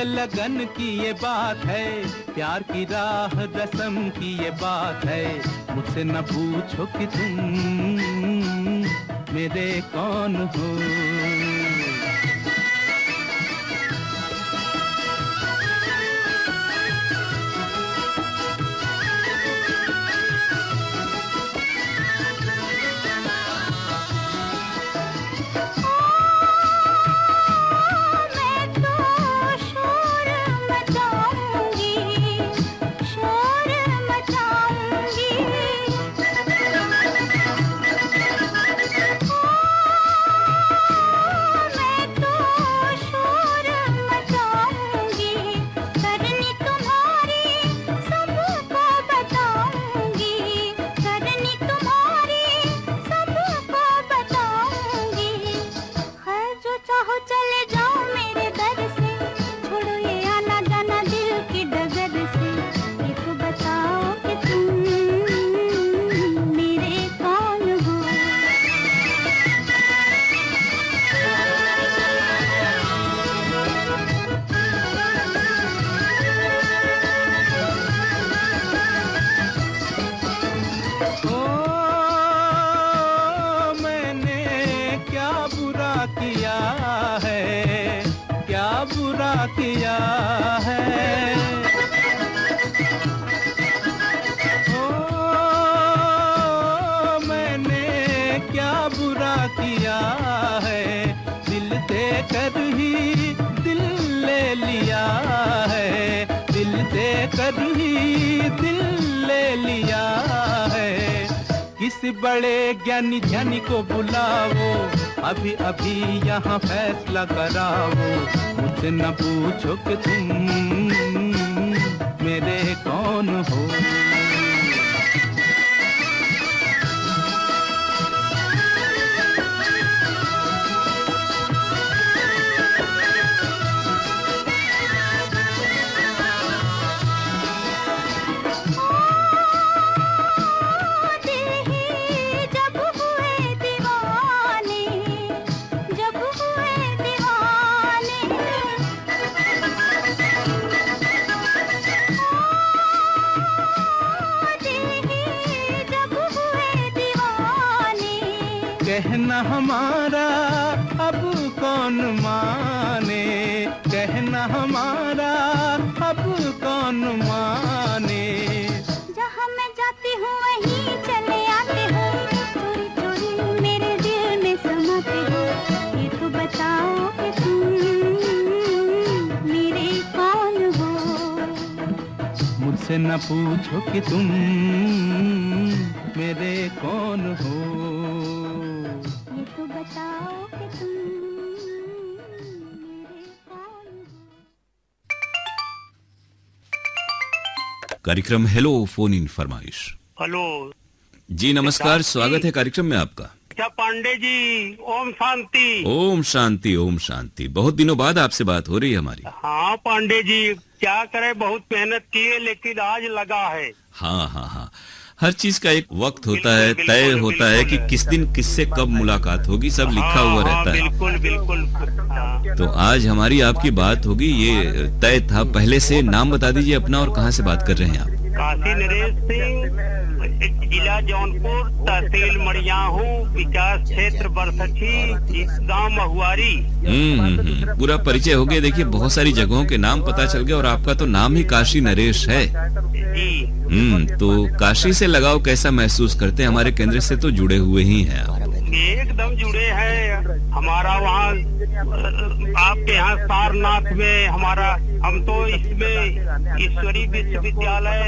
लगन की ये बात है, प्यार की राह रस्म की ये बात है। मुझसे न पूछो कि तुम मेरे कौन हो। बड़े ज्ञानी ध्यानी को बुलाओ, अभी अभी यहाँ फैसला कराओ। मुझसे न पूछो कि तुम मेरे कौन हो। कहना हमारा अब कौन माने, कहना हमारा अब कौन माने। जहाँ मैं जाती हूँ वहीं चले आते हो, चोरी चोरी मेरे दिल में समाते हो। ये तो बताओ कि तुम मेरे कौन हो। मुझसे न पूछो कि तुम मेरे कौन हो। बताओ कि तुम मेरे कौन हो। कार्यक्रम हेलो फोन इन फरमाइश। हेलो जी नमस्कार, स्वागत है कार्यक्रम में आपका। क्या पांडे जी, ओम शांति। ओम शांति ओम शांति। बहुत दिनों बाद आपसे बात हो रही है हमारी। हाँ पांडे जी, क्या करे, बहुत मेहनत की है लेकिन आज लगा है। हाँ हाँ हाँ, हर चीज का एक वक्त होता है, तय होता है कि किस दिन किससे कब मुलाकात होगी, सब लिखा हुआ रहता है। बिल्कुल बिल्कुल। तो आज हमारी आपकी बात होगी, ये तय था पहले से। नाम बता दीजिए अपना और कहाँ से बात कर रहे हैं आप। काशी नरेश सिंह, जिला जौनपुर, तहसील मड़ियाहू, विकास क्षेत्र बरसठी, गांव महुआरी। पूरा परिचय हो गया। देखिए बहुत सारी जगहों के नाम पता चल गए और आपका तो नाम ही काशी नरेश है। तो काशी से लगाव कैसा महसूस करते हैं? हमारे केंद्र से तो जुड़े हुए ही हैं आप। एकदम जुड़े हैं। हमारा वहाँ आपके यहाँ सारनाथ में हमारा, हम तो इसमें ईश्वरी विश्वविद्यालय,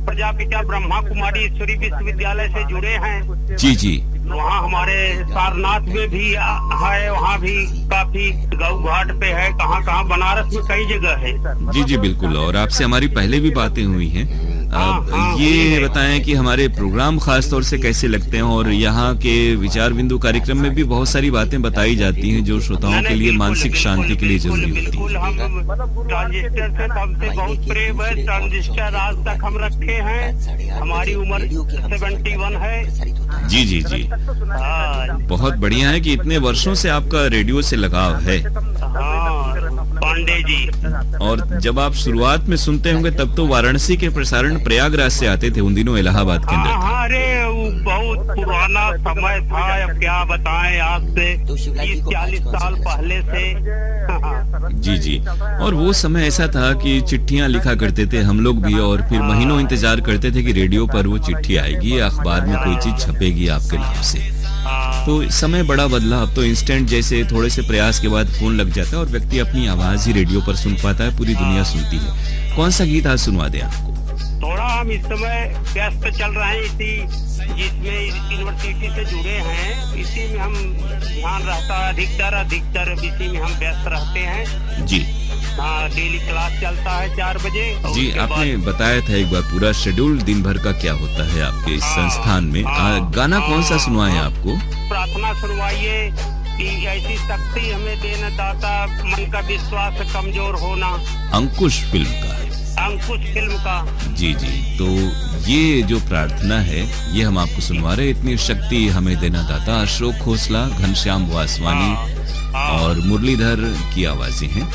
प्रजापिता ब्रह्मा कुमारी ईश्वरी विश्वविद्यालय से जुड़े हैं। जी जी। वहाँ हमारे सारनाथ में भी है, वहाँ भी काफी गौ घाट पे है, कहाँ कहाँ बनारस में कई जगह है। जी जी बिल्कुल। और आपसे हमारी पहले भी बातें हुई हैं। अब ये बताएं कि हमारे प्रोग्राम खास तौर से कैसे लगते हैं, और यहाँ के विचार बिंदु कार्यक्रम में भी बहुत सारी बातें बताई जाती हैं जो श्रोताओं के लिए मानसिक शांति के लिए जरूरी होती है। हम ट्रांजिस्टर से हमसे बहुत प्रेम है। ट्रांजिस्टर आज तक हम रखे हैं। हमारी उम्र 71 है। जी जी जी, बहुत बढ़िया है कि इतने वर्षों से आपका रेडियो से लगाव है। पांडे जी। और जब आप शुरुआत में सुनते होंगे तब तो वाराणसी के प्रसारण प्रयागराज से आते थे, उन दिनों इलाहाबाद केंद्र था। अरे वो बहुत पुराना समय था, अब क्या बताएं, आज से 30-40 साल पहले से। जी जी। और वो समय ऐसा था कि चिट्ठियां लिखा करते थे हम लोग भी, और फिर महीनों इंतजार करते थे कि रेडियो पर वो चिट्ठी आएगी या अखबार में कोई चीज छपेगी आपके नाम से। तो समय बड़ा बदला, अब तो इंस्टेंट जैसे थोड़े से प्रयास के बाद फोन लग जाता है और व्यक्ति अपनी आवाज ही रेडियो पर सुन पाता है, पूरी दुनिया सुनती है। कौन सा गीत आज सुनवा दें आपको? थोड़ा हम इस समय व्यस्त चल रहे हैं, इसी जिसमें यूनिवर्सिटी से जुड़े हैं, इसी में हम ध्यान रहता है, अधिकतर इसी में हम व्यस्त रहते हैं जी। हाँ, डेली क्लास चलता है 4 बजे। जी, आपने बताया था एक बार पूरा शेड्यूल दिन भर का क्या होता है आपके इस संस्थान में। गाना कौन सा सुनवाएं आपको? प्रार्थना सुनवाइए कि ऐसी शक्ति हमें देना दाता, मन का विश्वास कमजोर होना। अंकुश फिल्म का। अंकुश फिल्म का। जी जी। तो ये जो प्रार्थना है ये हम आपको सुनवा रहे। इतनी शक्ति हमें देना दाता, अशोक खोसला, घनश्याम वासवानी और मुरलीधर की आवाजें हैं।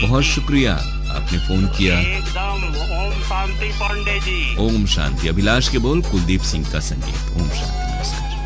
बहुत शुक्रिया आपने फोन किया। एकदम। ओम शांति पांडे जी। ओम शांति। अभिलाष के बोल, कुलदीप सिंह का संगीत। ओम शांति। नमस्कार।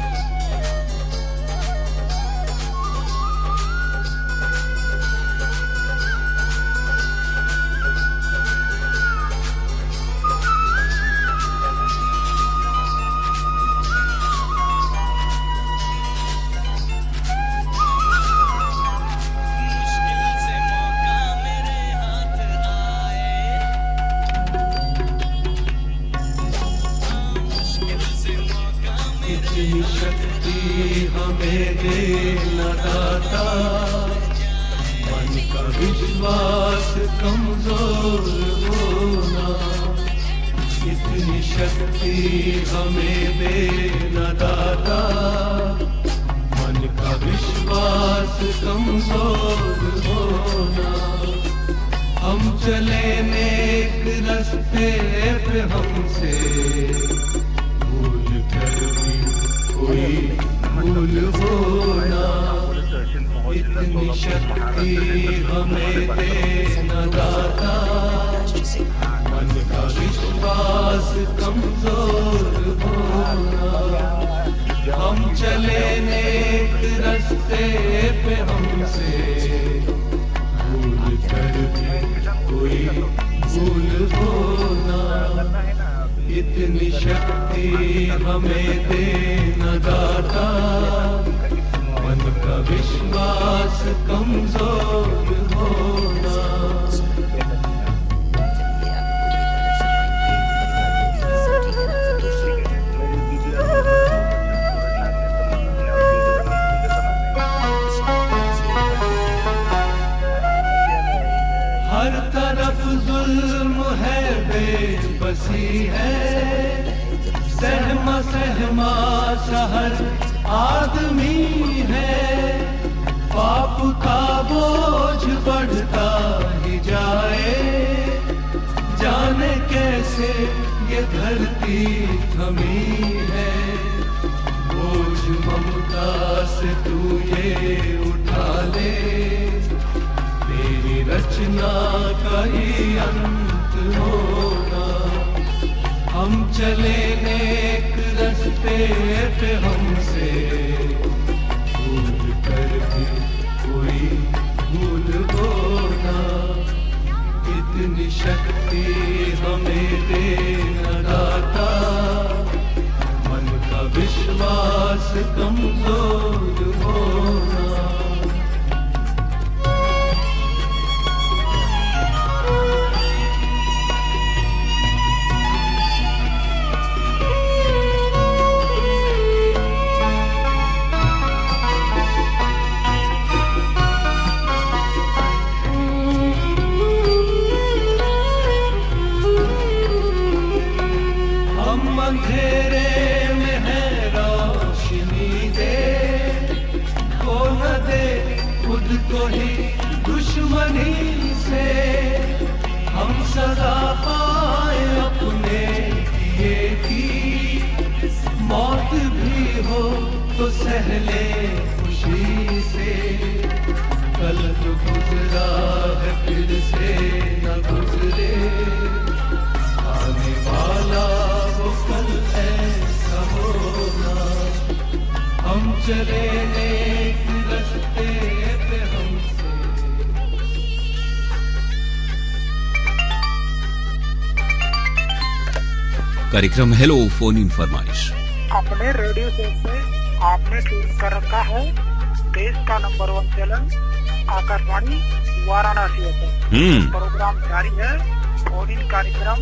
कल जो गुजरा है फिर से न गुजरे, आने वाला वो कल ऐसा होना। हम चले नेक रास्ते पे हमसे। कार्यक्रम हेलो फोन इन फरमाइश। अपने रेडियो सेट से आपने ट्यून कर रखा है देश का नंबर 1 चैनल आकाशवाणी वाराणसी पर। प्रोग्राम जारी है। फोन इन कार्यक्रम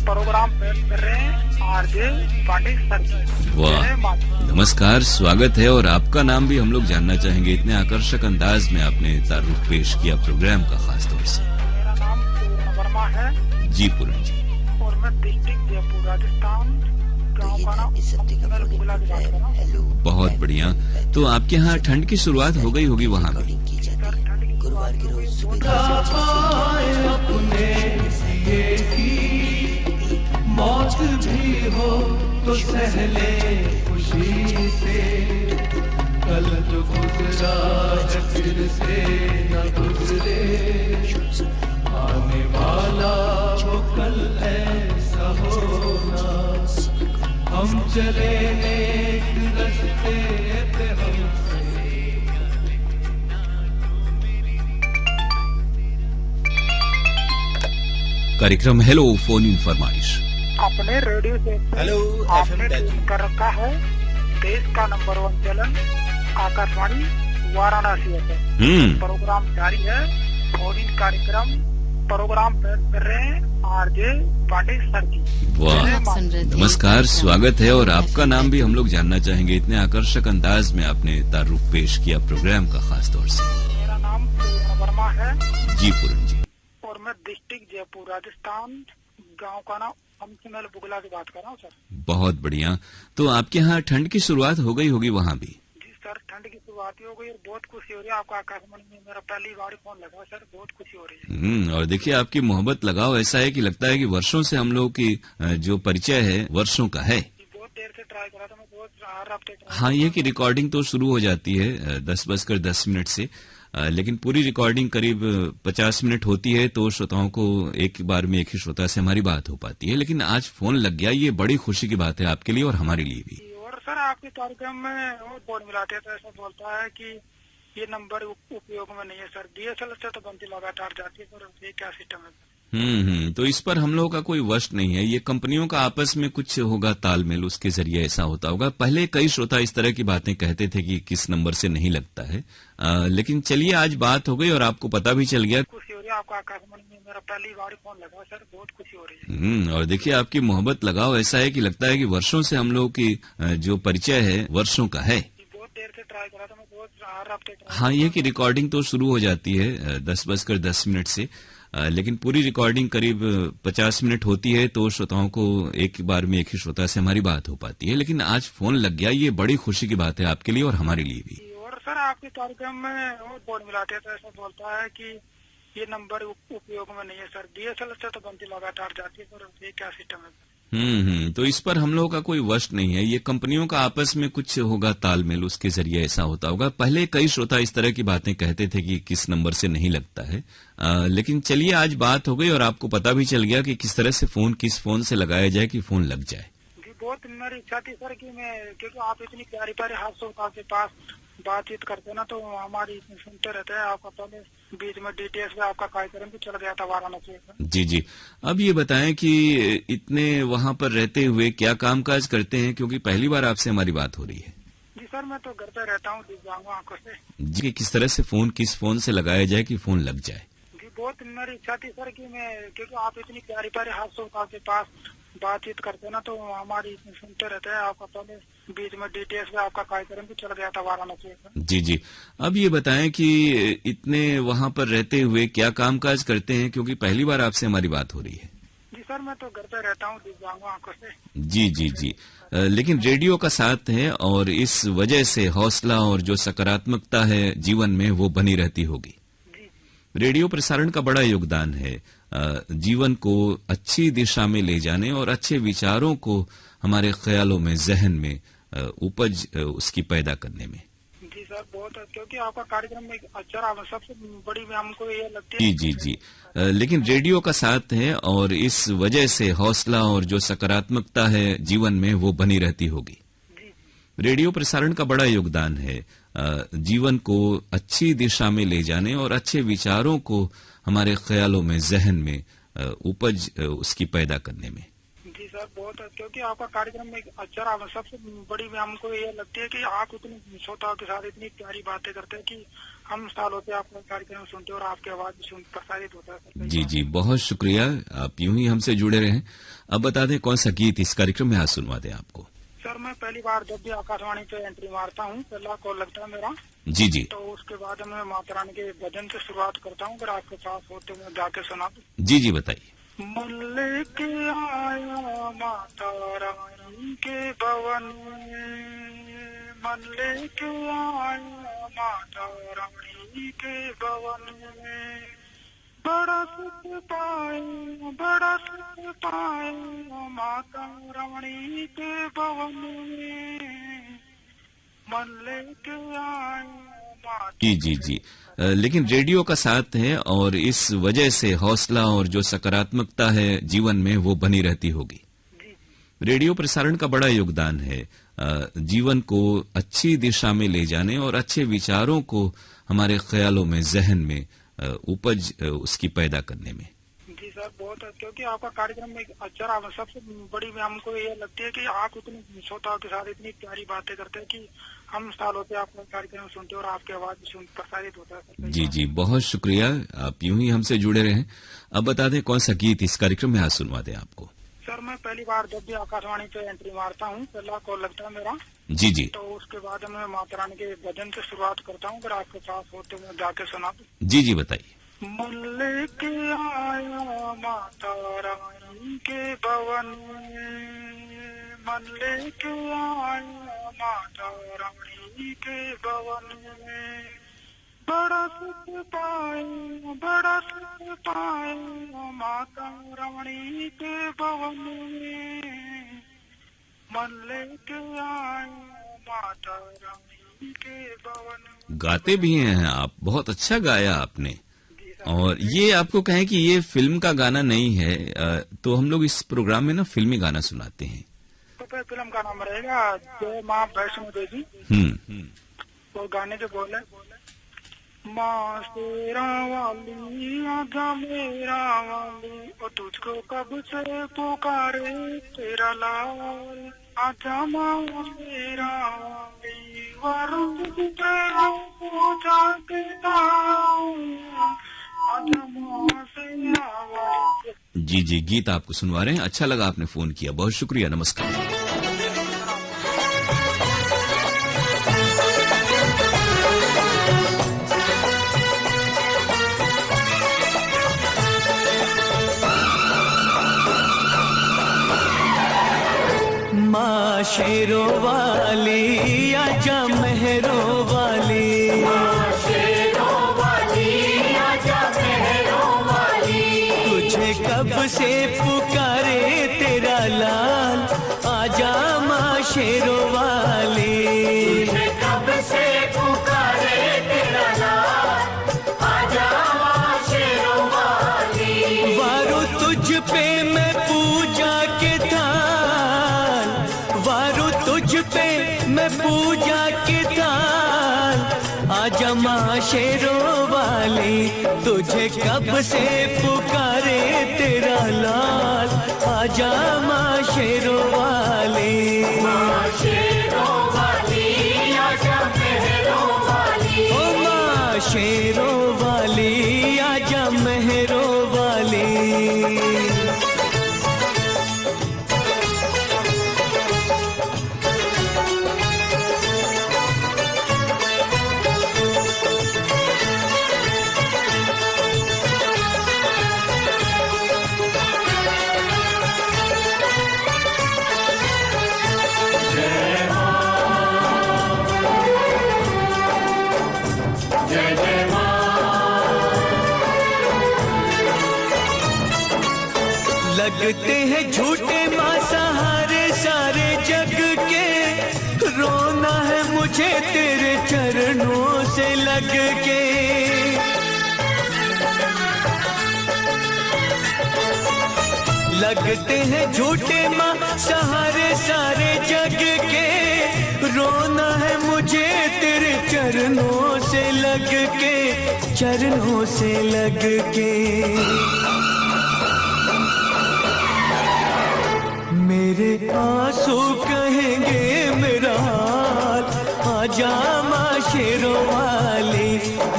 प्रोग्राम पेश कर रहे हैं आरजे पांडे सर। वाह, नमस्कार, स्वागत है। और आपका नाम भी हम लोग जानना चाहेंगे। इतने आकर्षक अंदाज में आपने तारुफ पेश किया प्रोग्राम का, खास तौर से। मेरा नाम पूर्ण वर्मा है। जी पूर्ण जी। और मैं डिस्ट्रिक्ट जयपुर राजस्थान गाँव का नाम बुगला की बात कर रहा हूँ। बहुत बढ़िया। तो आपके यहाँ ठंड की शुरुआत हो गई होगी वहाँ भी? गुरुवार की रोज सुबह मौत भी हो तो सहले खुशी से, कल जो गुजरा है फिर से न गुजरे, आने वाला वो कल ऐसा होना। हम चले नेक रास्ते पे हमसे। कार्यक्रम हेलो फोन इन फरमाइश। अपने रेडियो सेट से आपने ट्यून कर रखा है देश का नंबर 1 चैनल आकाशवाणी वाराणसी पर। प्रोग्राम जारी है। फोन इन कार्यक्रम प्रोग्राम पेश कर रहे हैं आरजे पांडे सर जी। वाह, नमस्कार, स्वागत है। और आपका नाम भी हम लोग जानना चाहेंगे। इतने आकर्षक अंदाज में आपने तारुफ पेश किया प्रोग्राम का, खास तौर से। मेरा नाम पूर्ण वर्मा है। जी पूर्ण जी। और मैं डिस्ट्रिक्ट जयपुर राजस्थान गांव का नाम हमसे बुगला की बात कर रहा हूँ सर। बहुत बढ़िया। तो आपके यहाँ ठंड की शुरुआत हो गई होगी वहाँ भी? जी सर, ठंड की शुरुआत हो गई और बहुत खुशी हो रही है। आपका आकाशवाणी में मेरा पहली बार फोन लगा सर, बहुत खुशी हो रही है। और देखिए, आपकी मोहब्बत लगाओ ऐसा है कि लगता है कि वर्षों से हम लोग की जो परिचय है वर्षों का है। बहुत देर से ट्राई करा था मैं, बहुत हर हफ्ते। हाँ, ये कि रिकॉर्डिंग तो शुरू हो जाती है 10:10 से, लेकिन पूरी रिकॉर्डिंग करीब 50 मिनट होती है, तो श्रोताओं को एक बार में एक ही श्रोता से हमारी बात हो पाती है। लेकिन आज फोन लग गया, ये बड़ी खुशी की बात है आपके लिए और हमारे लिए भी। और सर, आपके कार्यक्रम में वो बोर्ड मिलाते हैं तो ऐसा बोलता है कि ये नंबर उपयोग में नहीं है सर। DSL से तो बनती लगातार जाती है सर, ये क्या सिस्टम है? तो इस पर हम लोगों का कोई वश नहीं है। ये कंपनियों का आपस में कुछ होगा तालमेल, उसके जरिए ऐसा होता होगा। पहले कई श्रोता इस तरह की बातें कहते थे कि किस नंबर से नहीं लगता है, लेकिन चलिए आज बात हो गई और आपको पता भी चल गया। खुशी हो रही है। आपका आकाशवाणी में मेरा पहली बार फोन लगा सर, बहुत खुशी हो रही है। और देखिए, आपकी मोहब्बत लगाओ ऐसा है कि लगता है कि वर्षों से हम लोग की जो परिचय है वर्षों का है। बहुत देर से ट्राई करा था मैं, बहुत हर हफ्ते। हाँ, ये कि रिकॉर्डिंग तो शुरू हो जाती है 10:10 से, लेकिन पूरी रिकॉर्डिंग करीब 50 मिनट होती है, तो श्रोताओं को एक बार में एक ही श्रोता से हमारी बात हो पाती है। लेकिन आज फोन लग गया, ये बड़ी खुशी की बात है आपके लिए और हमारे लिए भी। और सर, आपके कार्यक्रम में वो बोर्ड मिलाते हैं तो ऐसा बोलता है कि ये नंबर उपयोग में नहीं है सर। DSL से तो बनती लगातार जाती है सर, ये क्या सिस्टम है? तो इस पर हम लोगों का कोई वश नहीं है। ये कंपनियों का आपस में कुछ होगा तालमेल, उसके जरिए ऐसा होता होगा। पहले कई श्रोता इस तरह की बातें कहते थे कि किस नंबर से नहीं लगता है, लेकिन चलिए आज बात हो गई और आपको पता भी चल गया कि किस तरह से फोन, किस फोन से लगाया जाए कि फोन लग जाए। जी, बहुत मेरी इच्छा थी सर कि मैं, क्योंकि आप इतनी प्यारी प्यारी हाथ श्रोता के पास बातचीत करते ना, तो हमारी सुनते रहते हैं। आपका पहले बीच में DTS में आपका कार्यक्रम भी चल गया था वाराणसी में। जी जी। अब ये बताएं कि इतने वहाँ पर रहते हुए क्या कामकाज करते हैं, क्योंकि पहली बार आपसे हमारी बात हो रही है। जी सर, मैं तो घर पे रहता हूँ दिव्यांगों आंखों से। जी, किस तरह से फोन, किस फोन से लगाया जाए कि फोन लग जाए? जी, बहुत मेरी इच्छा थी सर कि मैं, क्योंकि आप इतनी प्यारी प्यारी हाथ श्रोता के पास बातचीत करते ना, तो हमारी सुनते रहते हैं। आपका पहले बीच में DTS में आपका कार्यक्रम भी चल गया था वाराणसी में। जी जी। अब ये बताएं कि इतने वहाँ पर रहते हुए क्या कामकाज करते हैं, क्योंकि पहली बार आपसे हमारी बात हो रही है। जी सर, मैं तो घर पे रहता हूँ दिव्यांगों आंखों से। जी जी जी। लेकिन रेडियो का साथ है और इस वजह से हौसला और जो सकारात्मकता है जीवन में वो बनी रहती होगी। रेडियो प्रसारण का बड़ा योगदान है जीवन को अच्छी दिशा में ले जाने और अच्छे विचारों को हमारे ख्यालों में, जहन में उपज उसकी पैदा करने में। जी सर, बहुत क्योंकि आपका कार्यक्रम में अच्छा सबसे बड़ी हमको ये लगती है। जी जी जी, लेकिन रेडियो का साथ है और इस वजह से हौसला और जो सकारात्मकता है जीवन में वो बनी रहती होगी। रेडियो प्रसारण का बड़ा योगदान है जीवन को अच्छी दिशा में ले जाने और अच्छे विचारों को हमारे ख्यालों में, जहन में उपज उसकी पैदा करने में। जी सर, बहुत क्योंकि आपका कार्यक्रम में अच्छा सबसे बड़ी हमको ये लगती है कि आप इतनी श्रोताओं के साथ इतनी प्यारी बातें करते हैं कि हम सालों से आपका कार्यक्रम सुनते हैं और आपकी आवाज भी प्रसारित होता है। जी जी, बहुत शुक्रिया, आप यूं ही हमसे जुड़े रहें। अब बता दें कौन सा गीत इस कार्यक्रम में आज सुनवा दें आपको। सर, मैं पहली बार जब भी आकाशवाणी पे एंट्री मारता हूँ, पहला कॉल लगता है मेरा। जी जी, तो उसके बाद मैं माता रानी के भजन से शुरुआत करता हूँ। अगर आपके पास होते मैं जाके सुना दूं। जी जी, बताइए। मन लेके आया माता रानी के भवन में, मन लेके आया माता रानी के भवन में, बड़ा सुख पाए माता रानी के भवन में, मन लेके आया। जी जी जी, लेकिन रेडियो का साथ है और इस वजह से हौसला और जो सकारात्मकता है जीवन में वो बनी रहती होगी। रेडियो प्रसारण का बड़ा योगदान है जीवन को अच्छी दिशा में ले जाने और अच्छे विचारों को हमारे ख्यालों में, जहन में उपज उसकी पैदा करने में। जी सर, बहुत क्योंकि आपका कार्यक्रम में अच्छा सबसे बड़ी हमको ये लगती है कि आप इतनी श्रोताओं के साथ इतनी प्यारी बातें करते हैं कि हम सालों से आपका कार्यक्रम सुनते हैं और आपकी आवाज भी प्रसारित होता है। जी जी, बहुत शुक्रिया, आप यूं ही हमसे जुड़े रहें। अब बता दें कौन सा गीत इस कार्यक्रम में आज सुनवा दें आपको। सर, मैं पहली बार जब भी आकाशवाणी पे एंट्री मारता हूँ, पहला कॉल लगता है मेरा। जी जी, तो उसके बाद मैं माता रानी के भजन से शुरुआत करता हूँ। अगर आपके पास होते मैं जाके सुना दूं। जी जी, बताइए। मन लेके आया माता रानी के भवन में, मन लेके आया माता रानी के भवन में, बड़ा सुख पाए माता रानी के भवन में, मन लेके आया माता रानी के भवन में। गाते भी हैं आप, बहुत अच्छा गाया आपने। और ये आपको कहें कि ये फिल्म का गाना नहीं है, तो हम लोग इस प्रोग्राम में ना फिल्मी गाना सुनाते हैं। तो फिर फिल्म का नाम रहेगा जय माँ वैष्णो देवी। वो गाने के बोले, माँ शेरा वाली आजा मेरा वाली, और तुझको कब से पुकारे तेरा लाल, आजा माँ शेरा वाली, वरुण तेरा पूजा के जी जी, गीत आपको सुनवा रहे हैं। अच्छा लगा आपने फोन किया, बहुत शुक्रिया, नमस्कार। माँ शेरों वाली आजा मेहरों वाली, कब से पुकारे तेरा लाल, आजा माँ शेरों वाली, कब से पुकारे तेरा लाल, आजा माँ शेरों वाली, वारो तुझ पे मैं पूजा के थाल, वारो तुझ पे मैं पूजा के थाल, आजा माँ शेरों वाली, तुझे कब से पुकारे तेरा लाल, आजा माँ शेरों वाली, माँ शेरों वाली आजा मेहरों वाली, ओ माँ शेरों वाली आजा मेहरों वाली। लगते हैं झूठे माँ सहारे सारे जग के, रोना है मुझ मुझे तेरे चरणों से लग के। लगते हैं झूठे माँ सहारे सारे जग के, रोना है मुझे तेरे चरणों से लग के, चरणों से लग के। मेरे आंसू कहेंगे मेरा हाल, आजा माँ शेरों वाली।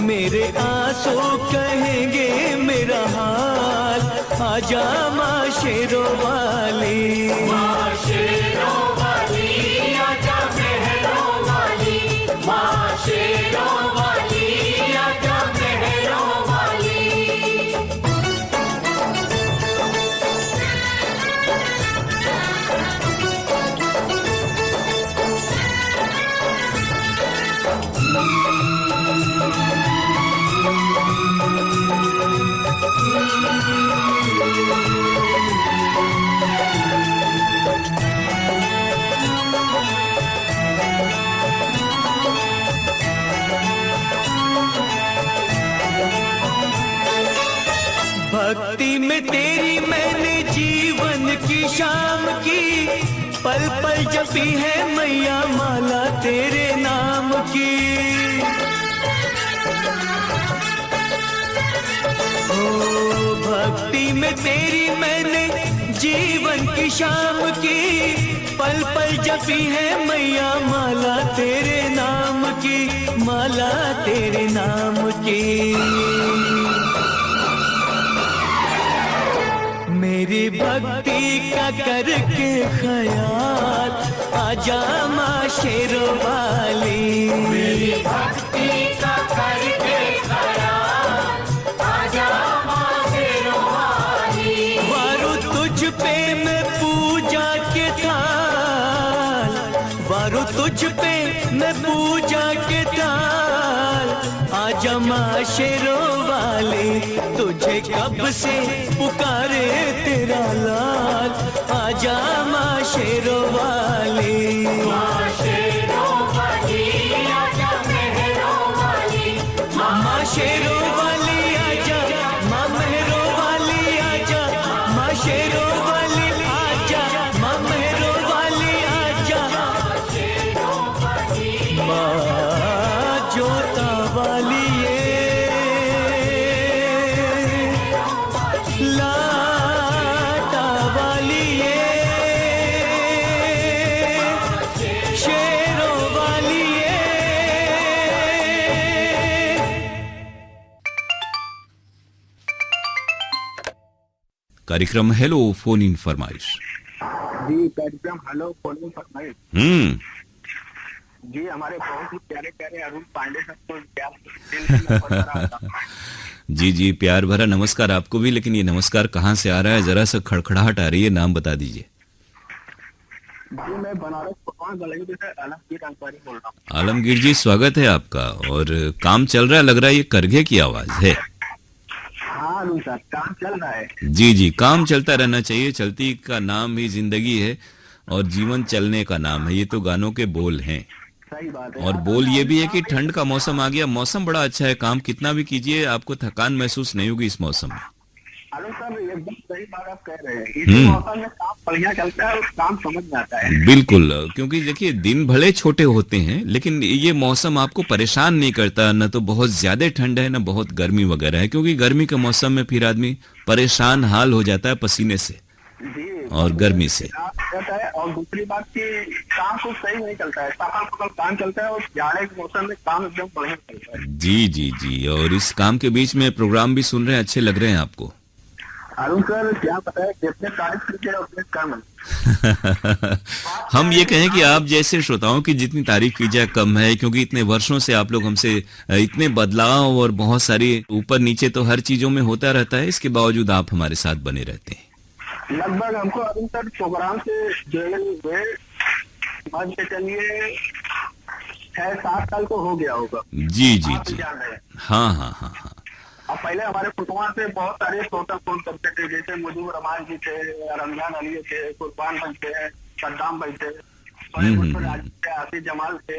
मेरे आंसू कहेंगे मेरा हाल, आजा माँ शेरों वाली। माँ शेरों वाली आजा मेहरों वाली, माँ शेरों वाली आजा मेहरों वाली। भक्ति में तेरी मैंने जीवन की शाम की, पल पल जपी है मैया माला तेरे नाम की। ओ भक्ति में तेरी मैंने जीवन की शाम की, पल पल जपी है मैया माला तेरे नाम की, माला तेरे नाम की। मेरी भक्ति का करके ख्याल, आजा माँ शेरों वाली। मेरी भक्ति का करके ख्याल, आजा माँ शेरों वाली। वारू तुझ पे मैं पूजा के थाल, वारू तुझ पे मैं पूजा के थाल, आजा माँ शेरों वाली। तुझे कब से पुकारे तेरा लाल, आजा माँ शेरों वाली। माँ शेरों वाली आजा मेहरों वाली, माँ शेरों वाली आजा, माँ मेहरों वाली आजा, माँ शेरों वाली आजा, माँ मेहरों वाली आजा, माँ जोता वाली लाटा वाली शेरों वाली। कार्यक्रम हेलो फोन इन फरमाइश। जी कार्यक्रम हेलो फोन इन फरमाइश। जी हमारे बहुत ही प्यारे प्यारे अरुण पांडे सर को प्यार जी जी प्यार भरा नमस्कार आपको भी, लेकिन ये नमस्कार कहाँ से आ रहा है, जरा सा खड़खड़ाहट आ रही है, नाम बता दीजिए। जी मैं बनारस गलगी से आलमगीर अंसारी बोल रहा हूँ। आलमगीर जी स्वागत है आपका। और काम चल रहा है लग रहा है, ये करघे की आवाज है। हाँ सर काम चल रहा है। जी जी काम चलता रहना चाहिए, चलती का नाम ही जिंदगी है और जीवन चलने का नाम है, ये तो गानों के बोल हैं। सही बात है। और बोल ये भी है कि ठंड का मौसम आ गया, मौसम बड़ा अच्छा है, काम कितना भी कीजिए आपको थकान महसूस नहीं होगी इस मौसम में। अरे सर एकदम सही बात आप कह रहे हैं, इस मौसम में काम बढ़िया चलता है और काम समझ में आता है। बिल्कुल, क्योंकि देखिए दिन भले छोटे होते हैं लेकिन ये मौसम आपको परेशान नहीं करता, न तो बहुत ज्यादा ठंड है न बहुत गर्मी वगैरह है, क्योंकि गर्मी के मौसम में फिर आदमी परेशान हाल हो जाता है पसीने से और गर्मी से। और दूसरी बात की काम कुछ सही नहीं चलता है, काम चलता है और जाड़े के मौसम में काम एकदम बढ़िया चलता है। जी जी जी, और इस काम के बीच में प्रोग्राम भी सुन रहे हैं, अच्छे लग रहे हैं आपको। अरुण सर क्या पता है कितने तारीफ कीजिए उतने कम। हम ये कहें कि आप जैसे श्रोताओं की जितनी तारीफ की जाए कम है, क्योंकि इतने वर्षों से आप लोग हमसे इतने बदलाव और बहुत सारी ऊपर नीचे तो हर चीजों में होता रहता है, इसके बावजूद आप हमारे साथ बने रहते हैं। लगभग हमको अरुण सर प्रोग्राम से जुड़े हुए मान के चलिए 6-7 साल को हो गया होगा। जी जी जी हाँ हाँ हाँ हाँ। अब पहले हमारे कुटुंबा से बहुत सारे श्रोता फोन करते थे, जैसे मुजीब रहमान जी थे, रमजान अली थे, कुर्बान भाई थे, सद्दाम भाई थे, आसिफ जमाल थे,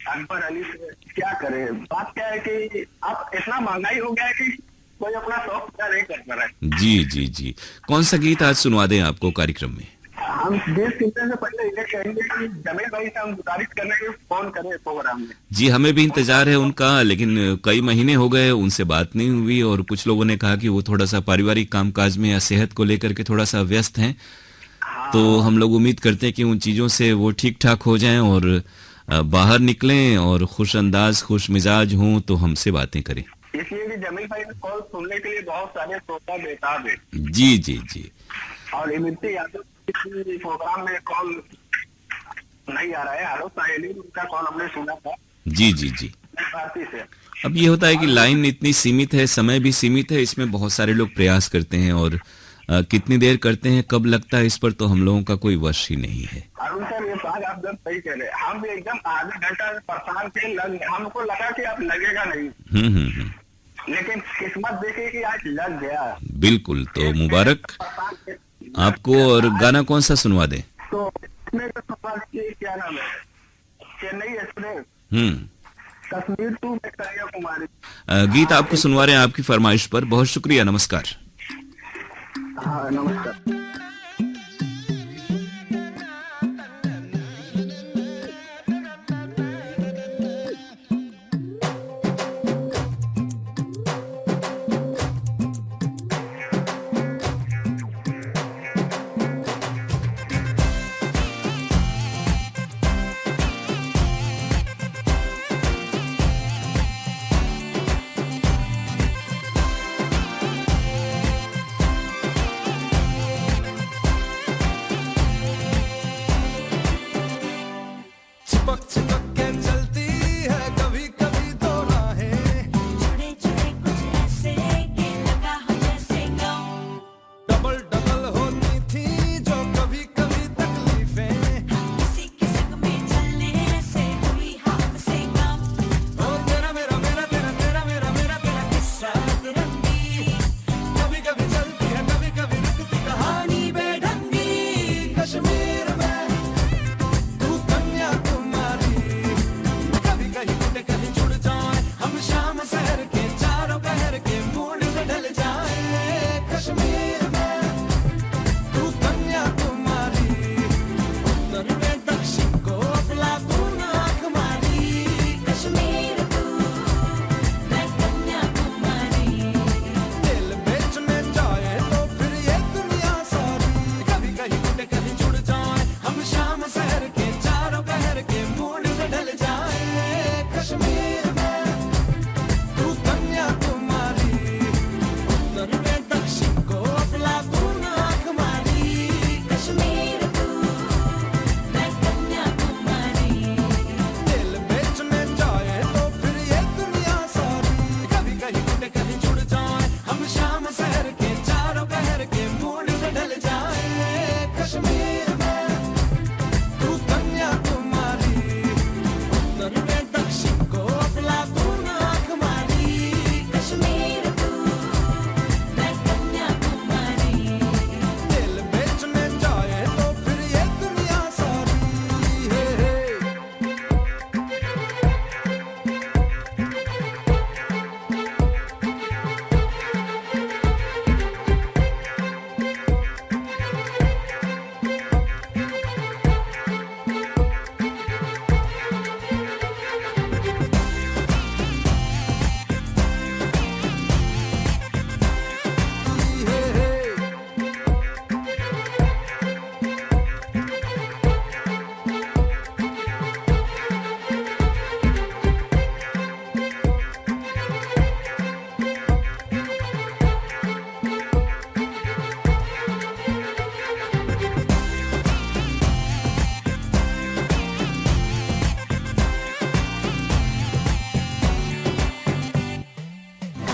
अकबर अली से क्या करें। बात क्या है कि अब इतना महंगाई हो गया है कि कोई अपना शौक पूरा नहीं कर पा रहा है। जी जी जी, कौन सा गीत आज सुनवा दें आपको कार्यक्रम में? हम गीत सुनने से पहले ये कहेंगे कि जमील भाई से हम गुजारिश करने के फोन करें प्रोग्राम में। जी, हमें भी इंतजार है उनका, लेकिन कई महीने हो गए उनसे बात नहीं हुई, और कुछ लोगों ने कहा कि वो थोड़ा सा पारिवारिक कामकाज में या सेहत को लेकर के थोड़ा सा व्यस्त हैं। तो हम लोग उम्मीद करते हैं कि उन चीजों से वो ठीक ठाक हो जाएं और बाहर निकलें और खुश अंदाज खुश मिजाज हों तो हमसे बातें करें। इसलिए भी जमील भाई ने कॉल सुनने के लिए बहुत सारे श्रोता बेताब है। जी जी जी। और इमरती यादव प्रोग्राम में कॉल नहीं आ रहा है। हेलो साहेली, उनका कॉल हमने सुना था। जी जी जी। भारती से। अब ये होता है कि लाइन इतनी सीमित है, समय भी सीमित है, इसमें बहुत सारे लोग प्रयास करते हैं और कितनी देर करते हैं, कब लगता है, इस पर तो हम लोगों का कोई वश ही नहीं है। अरुण सर, ये बात आप जब सही कह रहे हैं, हम भी एकदम आधा घंटा परेशान थे, हमको लगा कि अब लगेगा नहीं। लेकिन किस्मत देखी कि आज लग गया। बिल्कुल, तो मुबारक आपको। और गाना कौन सा सुनवा दें? तो क्या नाम है, चेन्नई एक्सप्रेस, कश्मीर टू में कन्याकुमारी। गीत आपको सुनवा रहे हैं आपकी फरमाइश पर। बहुत शुक्रिया, नमस्कार। हाँ, नमस्कार।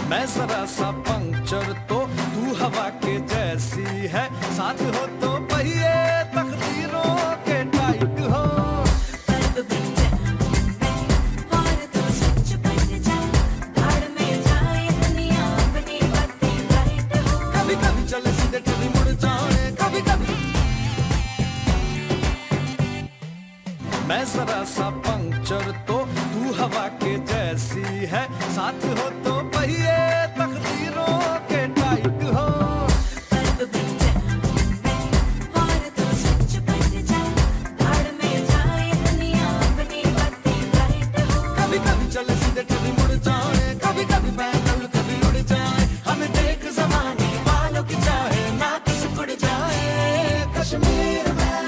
मैं जरा सा पंक्चर तो तू हवा के जैसी है, साथ हो तो पहिए तकदीरों के टाइट हो। कभी कभी चले सीधे कभी मुड़ जाए, कभी कभी मैं जरा सा पंक्चर तो तू हवा के जैसी है, साथ हो तो पहिए तकदीरों के टाइट हो। कभी कभी चले सीधे कभी मुड़ जाए, कभी कभी पैदल कभी उड़ जाए, हमें देख ज़माने वालों की चाहे ना किसी उड़ जाए। कश्मीर में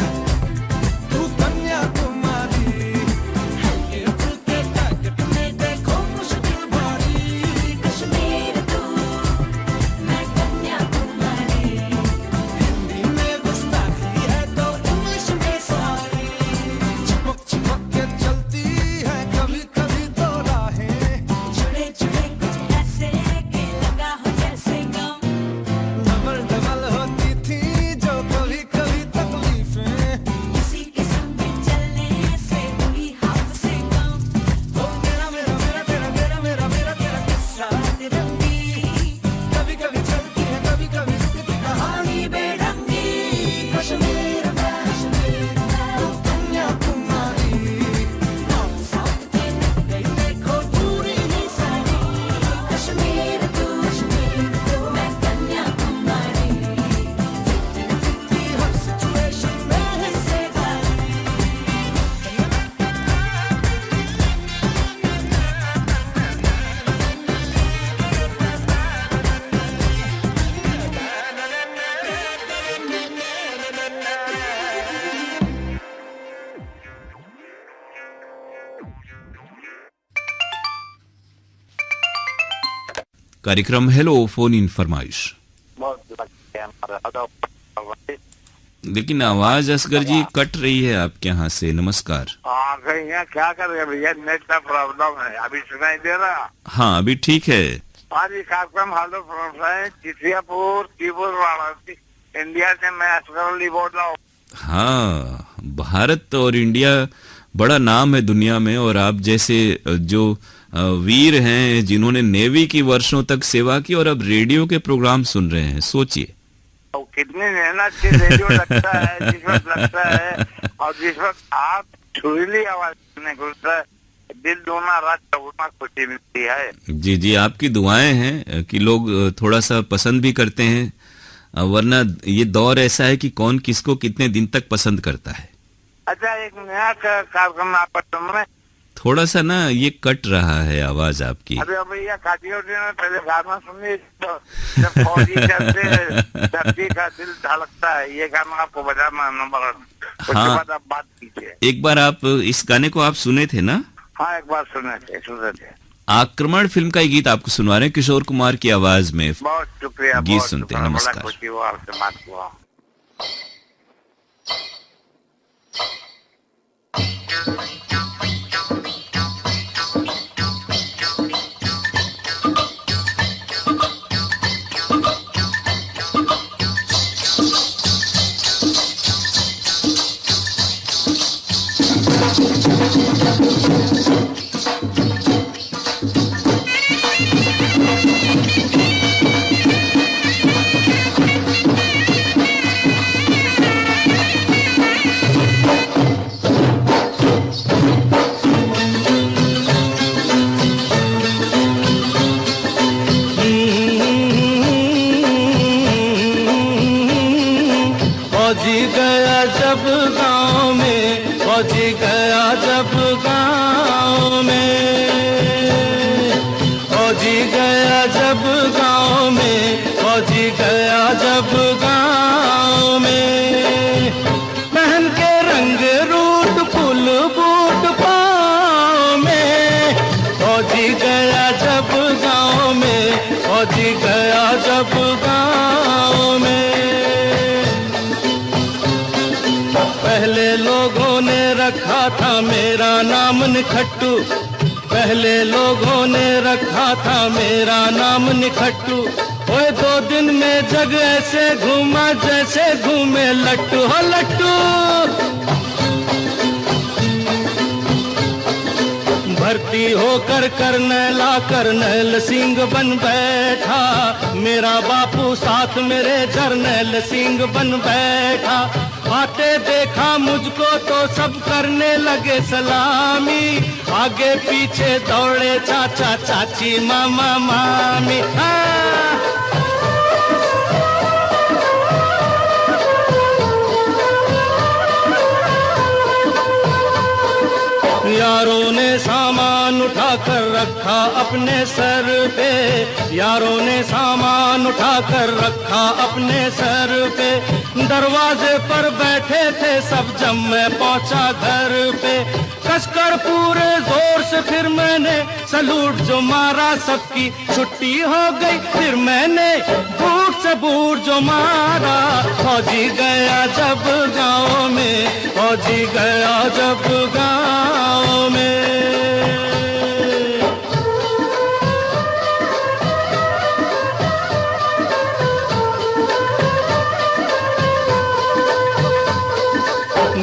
तू कन्याकुमारी, हल्के फुल्के पैकेट में देखो मुश्किल भारी। कश्मीर तू मैं कन्याकुमारी, हिंदी में गुस्ताखी है तो इंग्लिश में सारी। चिपक चिपक के चलती है कभी कभी तो राहें, जुड़े जुड़े कुछ ऐसे कि लगा हो जैसे गम। डबल डबल होती थी जो कभी कभी तकलीफें, किसी किस्म के चलने से हुई हाथ से कम। तो मेरा मेरा मेरा तेरा तेरा मेरा मेरा तेरा किस्सा तिरंगी, कभी कभी चलती है कभी कभी रुकती कहानी बेढंगी। कश्मीर में कन्याकुमारी, नॉर्थ साउथ के गई देखो पूरी ही सारी। कश्मीर तू मैं कन्याकुमारी, 50-50 हर सिचुएशन में हिस्सेदारी। कार्यक्रम हेलो फोन इन फरमाइश। लेकिन आवाज असगर जी कट रही है आपके यहाँ से। नमस्कार। हाँ कहीं यहाँ क्या कर रहे भैया, नेट का प्रॉब्लम है, अभी सुनाई दे रहा? हाँ अभी ठीक है। आज ये कार्यक्रम hello from Chithiyapur keyboard Varanasi India से मैं असगर अली बोल रहा हूँ। हाँ भारत और इंडिया बड़ा नाम है दुनिया में, और आप जैसे जो वीर हैं जिन्होंने नेवी की वर्षों तक सेवा की और अब रेडियो के प्रोग्राम सुन रहे हैं, सोचिए कितनी मेहनत से रेडियो लगता है, जिस वक्त लगता है और जिस वक्त आप छुरीली आवाज सुनने को लगता है, दिल दोना रात चौगुना खुशी मिलती है। जी जी आपकी दुआएं हैं कि लोग थोड़ा सा पसंद भी करते हैं, वरना ये दौर ऐसा है कि कौन किसको कितने दिन तक पसंद करता है। अच्छा एक नया कार्यक्रम आप सुन रहे, थोड़ा सा ना ये कट रहा है आवाज आपकी। अभी भैया काटी होती है, पहले गाना सुनिए तो जब फौजी चलते धरती का दिल धड़कता है, ये गाना आपको बजाना नंबर। हाँ बाद आप बात कीजिए। एक बार आप इस गाने को आप सुने थे ना? हाँ एक बार सुने थे। आक्रमण फिल्म का ये गीत आपको सुनवा रहे हैं किशोर कुमार की आवाज में। बहुत शुक्रिया। गीत सुनते हैं। नमस्कार। निखट्टू, पहले लोगों ने रखा था मेरा नाम निखट्टू। ओए 2 दिन में जग ऐसे घूमा जैसे घूमे लट्टू हो लट्टू। भर्ती होकर करनैल सिंह बन बैठा, मेरा बापू साथ मेरे जरनैल सिंह बन बैठा। आते देखा मुझको तो सब करने लगे सलामी, आगे पीछे दौड़े चाचा चाची मामा मामी। यारों ने सामान उठा कर रखा अपने सर पे, यारों ने सामान उठा कर रखा अपने सर पे, दरवाजे पर बैठे थे सब जब मैं पहुंचा घर पे, कसकर पूरे जोर से फिर मैंने सलूट जो मारा, सबकी छुट्टी हो गई फिर मैंने बूट से बूट जो मारा। फौजी गया जब गाँव में, फौजी गया जब गाँव में।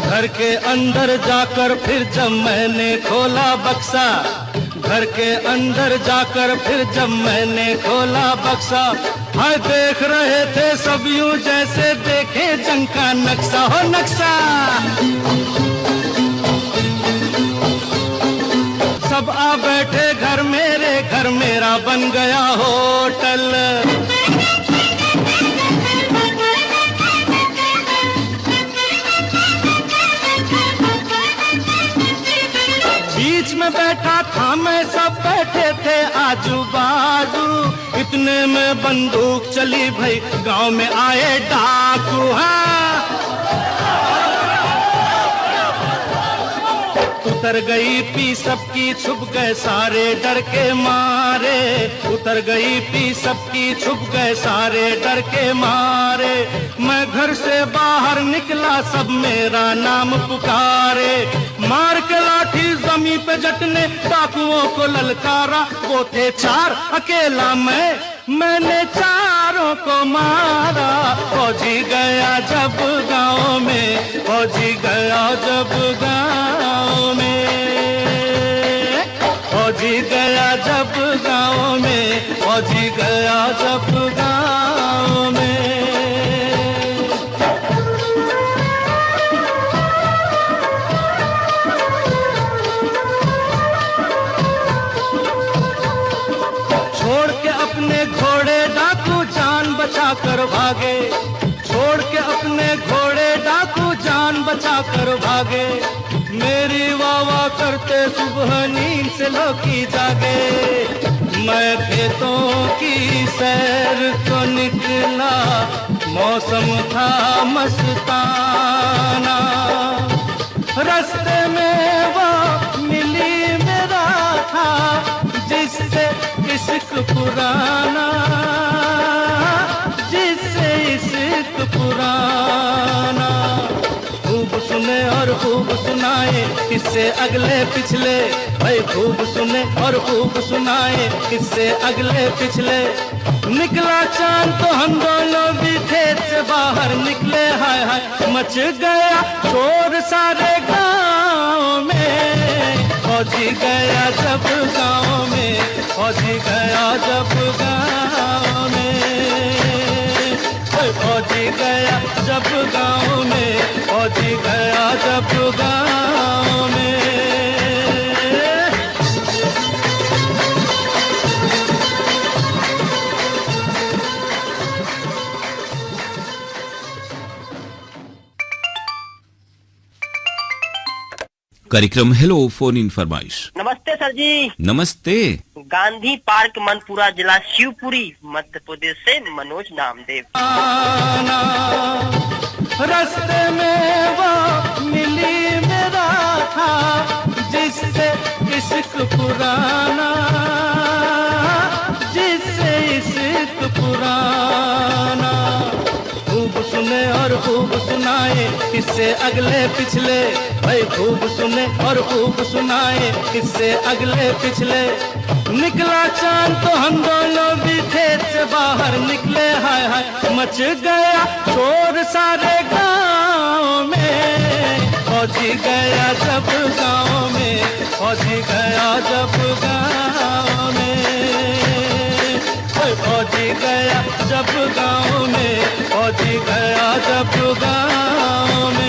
घर के अंदर जाकर फिर जब मैंने खोला बक्सा, घर के अंदर जाकर फिर जब मैंने खोला बक्सा, हाय देख रहे थे सब यूं जैसे देखे जंग का नक्शा हो नक्शा। सब आ बैठे घर मेरे, घर मेरा बन गया होटल। बीच में बैठा था मैं, सब बैठे थे आजू बाजू, इतने में बंदूक चली भाई, गांव में आए डाकू। उतर गई पी सबकी, छुप गए सारे डर के मारे, उतर गई पी सबकी, छुप गए सारे डर के मारे। मैं घर से बाहर निकला सब मेरा नाम पुकारे, मार के लाठी जमीन पे जटने डाकुओं को ललकारा। वो थे चार अकेला मैंने चारों को मारा। फौजी गया जब गाँव में, फौजी गया जब गाँव में, फौजी गया जब गाँव में, फौजी गया जब गाँव में। छोड़ के अपने घोड़े डाकू जान बचा कर भागे, छोड़ के अपने घोड़े डाकू जान बचा कर भागे। मेरी वाह करते सुबह नींद से लौकी जागे। मैं खेतों की सैर को निकला, मौसम था मस्ताना। रास्ते में वो मिली मेरा था जिससे इश्क पुराना, जिससे इश्क पुराना। खूब सुने और खूब सुनाए किससे अगले पिछले, भाई खूब सुने और खूब सुनाए किससे अगले पिछले। निकला चांद तो हम दोनों भी खेत से बाहर निकले। हाय हाय मच गया शोर सारे गाँव में। फौजी गया जब गाँव में, फौजी गया जब गाँव में, फौजी गया जब गाँव में, फौजी गया जब गाँव में। कार्यक्रम हेलो फोन इन फरमाइश। नमस्ते सर जी। नमस्ते। गांधी पार्क मनपुरा जिला शिवपुरी मध्य प्रदेश से मनोज नामदेव। रास्ते में वो मिली मेरा था जिससे इश्क पुराना, जिससे इश्क पुराना। खूब सुने और खूब सुनाए किससे अगले पिछले, भाई खूब सुने और खूब सुनाए किससे अगले पिछले। निकला चांद तो हम दोनों भी खेत से बाहर निकले। हाय हाय मच गया शोर सारे गाँव में। फौजी गया जब गाँव में, फौजी गया जब गाँव में, फौजी गया जब गाँव में, फौजी गया जब गाँव में।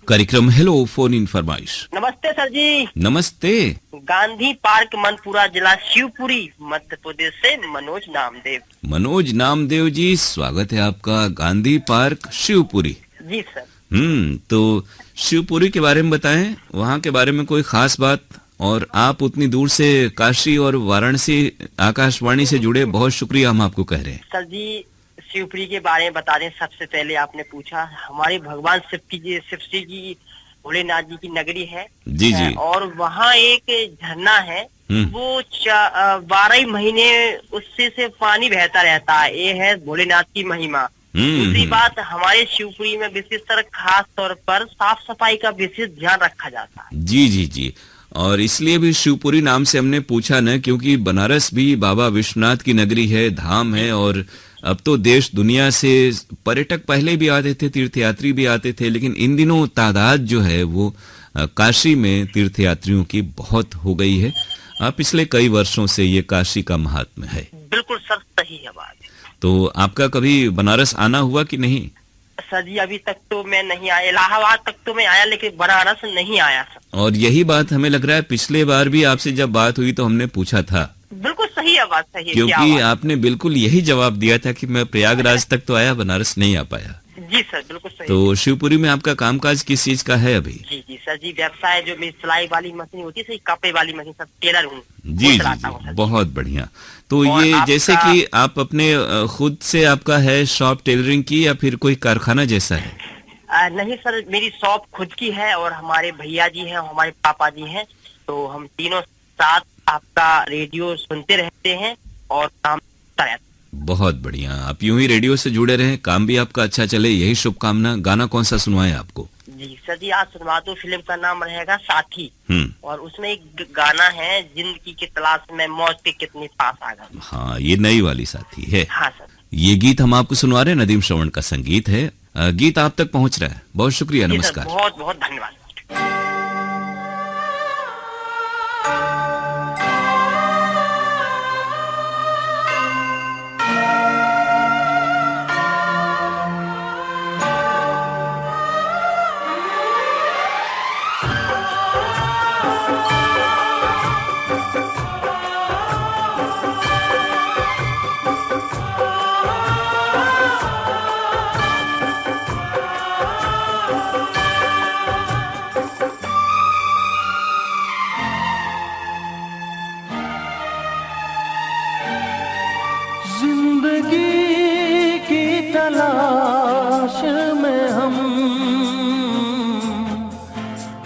कार्यक्रम हेलो फोन इन फरमाइश। नमस्ते सर जी। नमस्ते। गांधी पार्क मनपुरा जिला शिवपुरी मध्य प्रदेश से मनोज नामदेव। मनोज नामदेव जी, स्वागत है आपका गांधी पार्क शिवपुरी। जी सर। तो शिवपुरी के बारे में बताएं, वहाँ के बारे में कोई खास बात। और आप उतनी दूर से काशी और वाराणसी आकाशवाणी से जुड़े, बहुत शुक्रिया हम आपको कह रहे हैं। सर जी, शिवपुरी के बारे में बता दें। सबसे पहले आपने पूछा, हमारे भगवान शिव श्री की भोलेनाथ जी की नगरी है। जी जी। और वहाँ एक झरना है, वो 12 महीने उससे से पानी बहता रहता है। ये है भोलेनाथ की महिमा। दूसरी बात, हमारे शिवपुरी में विशेषकर खास तौर पर साफ सफाई का विशेष ध्यान रखा जाता है। जी जी जी। और इसलिए भी शिवपुरी नाम से हमने पूछा न, क्योंकि बनारस भी बाबा विश्वनाथ की नगरी है, धाम है। और अब तो देश दुनिया से पर्यटक पहले भी आते थे, तीर्थयात्री भी आते थे, लेकिन इन दिनों तादाद जो है वो काशी में तीर्थयात्रियों की बहुत हो गई है। पिछले कई वर्षों से ये काशी का महात्म्य है। बिल्कुल सर, सही है बात। तो आपका कभी बनारस आना हुआ कि नहीं? सर जी, अभी तक तो मैं नहीं आया। इलाहाबाद तक तो मैं आया, लेकिन बनारस नहीं आया सर। और यही बात हमें लग रहा है, पिछले बार भी आपसे जब बात हुई तो हमने पूछा था। बिल्कुल सही है बात, सही है। क्योंकि आपने बिल्कुल यही जवाब दिया था कि मैं प्रयागराज तक तो आया, बनारस नहीं आ पाया। जी सर, बिल्कुल सही। तो शिवपुरी में आपका कामकाज किस चीज का है अभी? जी जी सर जी, व्यवसाय जो मेरी सिलाई वाली मशीन होती है, कपड़े वाली मशीन, सब टेलर हूँ। जी जी, बहुत बढ़िया। तो ये जैसे कि आप अपने खुद से आपका है शॉप टेलरिंग की, या फिर कोई कारखाना जैसा है? नहीं सर, मेरी शॉप खुद की है और हमारे भैया जी हैं, हमारे पापा जी हैं। तो हम तीनों साथ आपका रेडियो सुनते रहते हैं और काम करता रहता है। बहुत बढ़िया। आप यूं ही रेडियो से जुड़े रहें, काम भी आपका अच्छा चले, यही शुभकामना। गाना कौन सा सुनवाएं आपको? जी सर जी, आज सुनवा दो। फिल्म का नाम रहेगा साथी। और उसमें एक गाना है, जिंदगी की तलाश में मौत के कितने पास आ गए। हाँ, ये नई वाली साथी है। हाँ सर। ये गीत हम आपको सुनवा रहे हैं, नदीम श्रवण का संगीत है। गीत आप तक पहुंच रहा है। बहुत शुक्रिया, नमस्कार। बहुत बहुत धन्यवाद।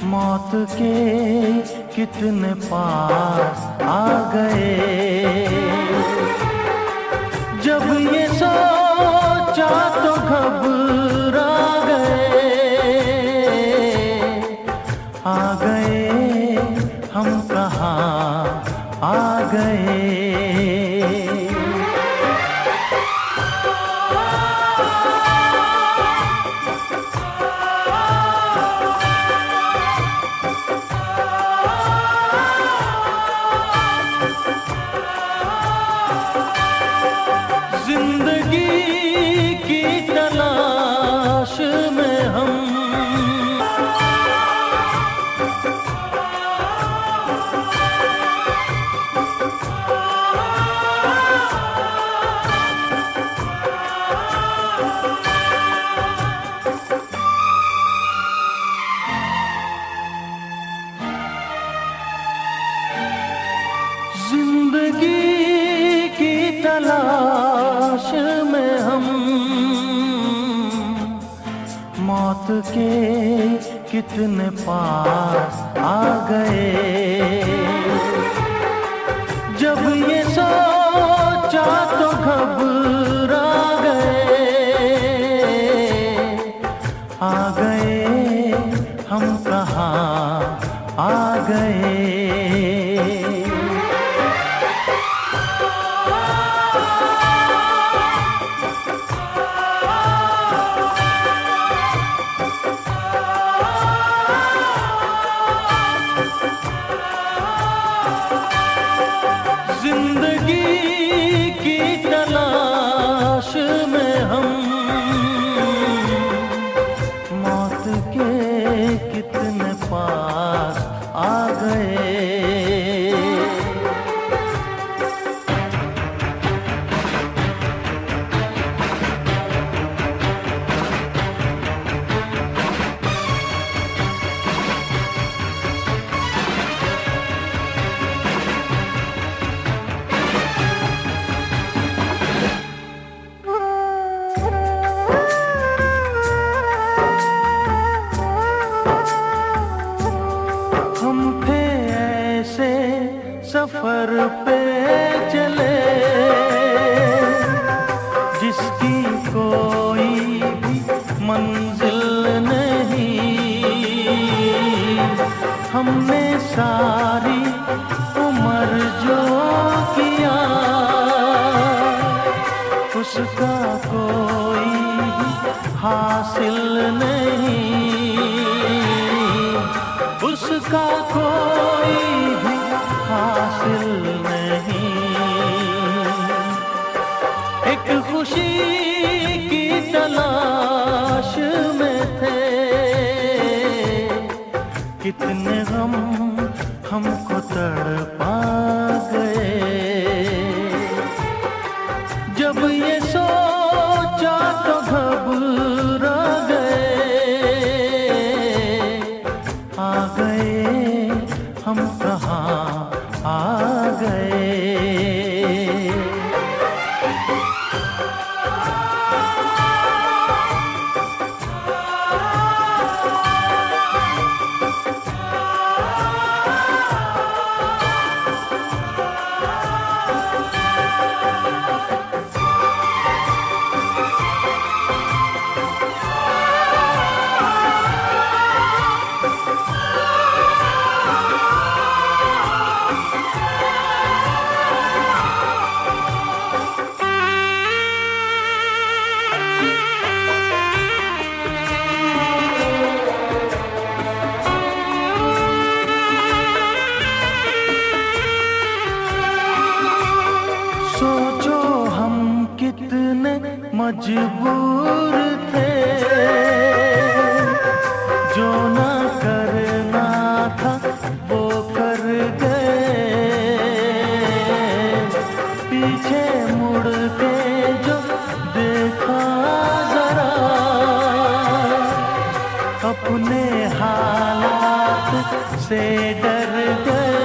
मौत के कितने पास आ गए, जब ये सोचा तो घबरा गए हम कहाँ आ गए। मौत के कितने पास आ गए, जब ये सोचा तो घबरा गए हम कहाँ आ गए। सफर पे चले, जिसकी कोई भी मंजिल नहीं। हमने सारी उम्र जो किया, उसका कोई हासिल नहीं, उसका कोई भी हासिल नहीं। एक खुशी की तलाश में थे, कितने गम हमको तड़पा गए। जब ये सोचा तो घबरा गए, आ गए हम कहाँ आ गए। सोचो हम कितने मजबूर थे, जो ना करना था वो कर गए। पीछे मुड़ के जो देखा जरा, अपने हालात से डर गए,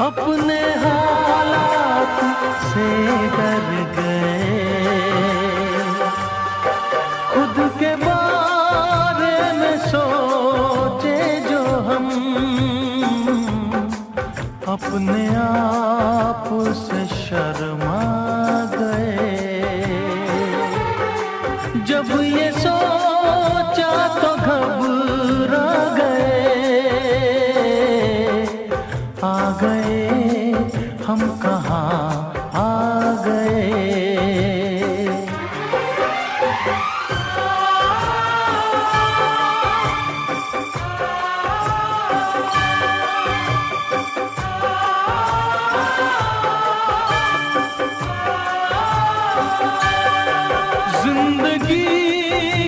अपने हालात से डर गए। खुद के बारे में सोचे जो हम, अपने आप से शर्मा गए। जब ये सोचा तो घबरा गए, आ गए हम कहाँ आ गए। जिंदगी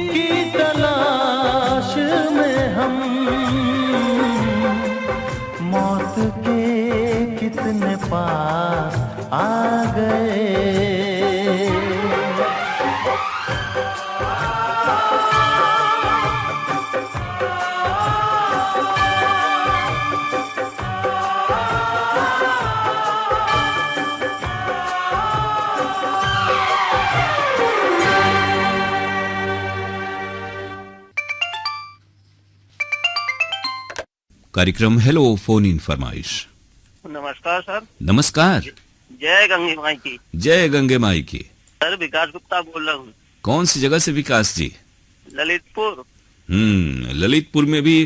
की तलाश में हम, मौत के कितने पास आ गए। कार्यक्रम हेलो फोन इन फरमाइश। नमस्कार सर। नमस्कार। जय गंगे माई की। जय गंगे माई की। सर विकास गुप्ता बोल रहा हूँ। कौन सी जगह से विकास जी? ललितपुर। ललितपुर में भी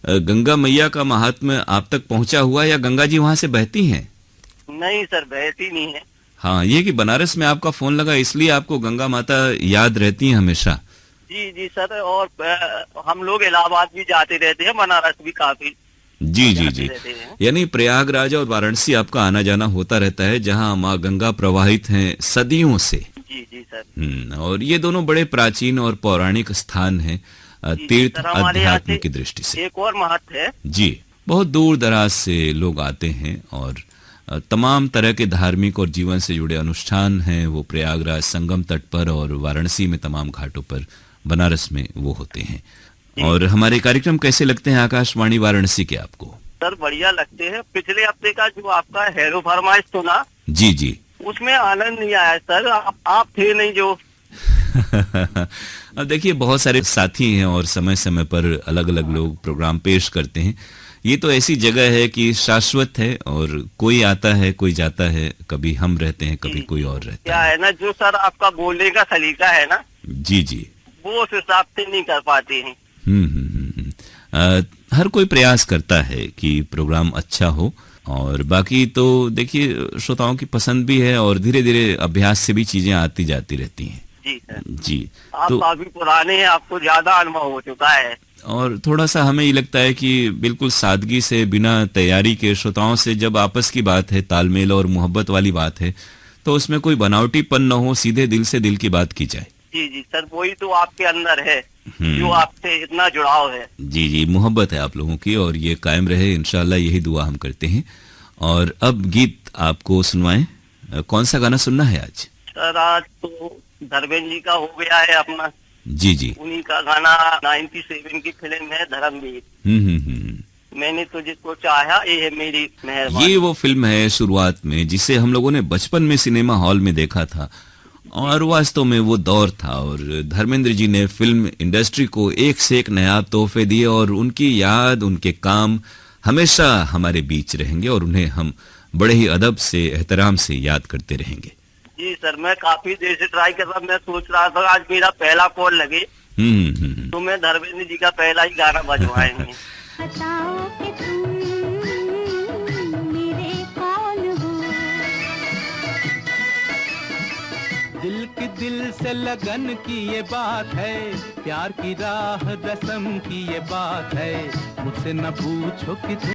गंगा मैया का महात्म्य आप तक पहुंचा हुआ, या गंगा जी वहां से बहती हैं? नहीं सर, बहती नहीं है। हाँ, ये कि बनारस में आपका फोन लगा इसलिए आपको गंगा माता याद रहती हैं हमेशा। जी जी सर, और हम लोग इलाहाबाद भी जाते रहते हैं, बनारस भी काफी जी जी जी। यानी प्रयागराज और वाराणसी आपका आना जाना होता रहता है, जहां माँ गंगा प्रवाहित हैं सदियों से। जी जी सर। और ये दोनों बड़े प्राचीन और पौराणिक स्थान हैं तीर्थ अध्यात्म की दृष्टि से। एक और महत्व है जी, बहुत दूर दराज से लोग आते हैं और तमाम तरह के धार्मिक और जीवन से जुड़े अनुष्ठान हैं वो प्रयागराज संगम तट पर और वाराणसी में तमाम घाटों पर, बनारस में वो होते हैं। और हमारे कार्यक्रम कैसे लगते हैं आकाशवाणी वाराणसी के आपको? सर बढ़िया लगते हैं। पिछले हफ्ते का जो आपका हेलो फरमाइश सुना, जी जी, उसमें आनंद नहीं आया सर, आप थे नहीं जो। अब देखिए बहुत सारे साथी हैं और समय समय पर अलग अलग लोग प्रोग्राम पेश करते हैं, ये तो ऐसी जगह है कि शाश्वत है और कोई आता है कोई जाता है, कभी हम रहते हैं कभी कोई और रहता क्या है ना, जो सर आपका बोलने का सलीका है ना, जी जी, वो उस हिसाब से नहीं कर पाते हैं। हर कोई प्रयास करता है कि प्रोग्राम अच्छा हो, और बाकी तो देखिए श्रोताओं की पसंद भी है और धीरे धीरे अभ्यास से भी चीजें आती जाती रहती हैं। जी सर। जी, आप तो काफी पुराने हैं, आपको ज्यादा अनुभव हो चुका है। और थोड़ा सा हमें ये लगता है कि बिल्कुल सादगी से, बिना तैयारी के श्रोताओं से जब आपस की बात है, तालमेल और मोहब्बत वाली बात है, तो उसमें कोई बनावटीपन न हो, सीधे दिल से दिल की बात की जाए। जी जी सर, वही तो आपके अंदर है जो आपसे इतना जुड़ाव है। जी जी, मोहब्बत है आप लोगों की और ये कायम रहे, इंशाल्लाह यही दुआ हम करते हैं। और अब गीत आपको सुनवाएं, कौन सा गाना सुनना है आज? सर आज तो धर्मेंद्र जी का हो गया है अपना। जी जी, उन्हीं का गाना 97 की फिल्म है धर्मवीर। मैंने तुझको चाहा, ये है मेरी मेहरबानी। ये वो फिल्म है शुरुआत में जिसे हम लोगों ने बचपन में सिनेमा हॉल में देखा था, और वास्तव में वो दौर था और धर्मेंद्र जी ने फिल्म इंडस्ट्री को एक से एक नया तोहफे दिए, और उनकी याद, उनके काम हमेशा हमारे बीच रहेंगे और उन्हें हम बड़े ही अदब से, एहतराम से याद करते रहेंगे। जी सर, मैं काफी देर से ट्राई कर रहा, मैं सोच रहा था आज मेरा पहला कॉल लगे तो मैं धर्मेंद्र जी का पहला ही गाना बजवाएंगे। बताओ कि तुम मेरे कौन हो? दिल की दिल से लगन की ये बात है, प्यार की राह रस्म की ये बात है, मुझसे न पूछो कि